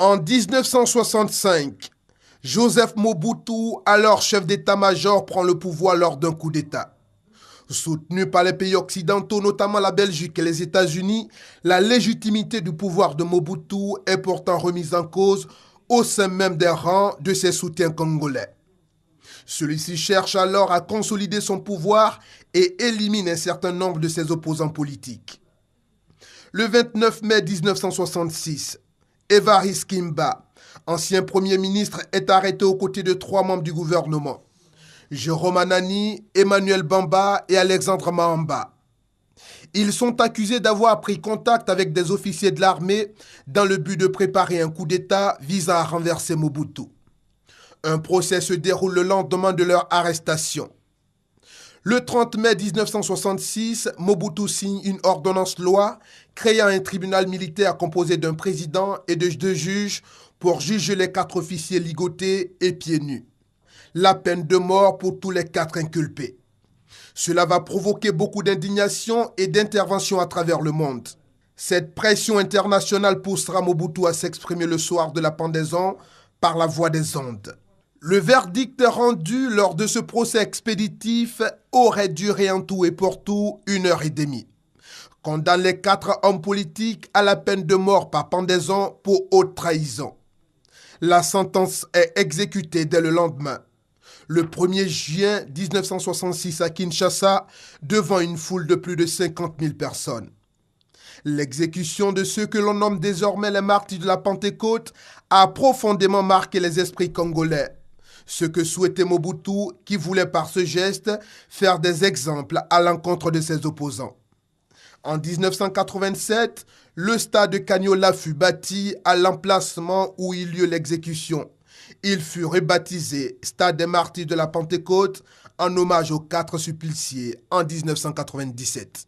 En 1965, Joseph Mobutu, alors chef d'état-major, prend le pouvoir lors d'un coup d'État. Soutenu par les pays occidentaux, notamment la Belgique et les États-Unis, la légitimité du pouvoir de Mobutu est pourtant remise en cause au sein même des rangs de ses soutiens congolais. Celui-ci cherche alors à consolider son pouvoir et élimine un certain nombre de ses opposants politiques. Le 29 mai 1966, Evariste Kimba, ancien Premier ministre, est arrêté aux côtés de 3 membres du gouvernement. Jérôme Anani, Emmanuel Bamba et Alexandre Mahamba. Ils sont accusés d'avoir pris contact avec des officiers de l'armée dans le but de préparer un coup d'État visant à renverser Mobutu. Un procès se déroule le lendemain de leur arrestation. Le 30 mai 1966, Mobutu signe une ordonnance-loi créant un tribunal militaire composé d'un président et de 2 juges pour juger les 4 officiers ligotés et pieds nus. La peine de mort pour tous les 4 inculpés. Cela va provoquer beaucoup d'indignation et d'intervention à travers le monde. Cette pression internationale poussera Mobutu à s'exprimer le soir de la pendaison par la voie des ondes. Le verdict rendu lors de ce procès expéditif aurait duré en tout et pour tout 1h30. Condamne les 4 hommes politiques à la peine de mort par pendaison pour haute trahison. La sentence est exécutée dès le lendemain, le 1er juin 1966 à Kinshasa, devant une foule de plus de 50 000 personnes. L'exécution de ceux que l'on nomme désormais les martyrs de la Pentecôte a profondément marqué les esprits congolais. Ce que souhaitait Mobutu, qui voulait par ce geste faire des exemples à l'encontre de ses opposants. En 1987, le stade de Kanyola fut bâti à l'emplacement où eut lieu l'exécution. Il fut rebaptisé Stade des Martyrs de la Pentecôte en hommage aux 4 suppliciés en 1997.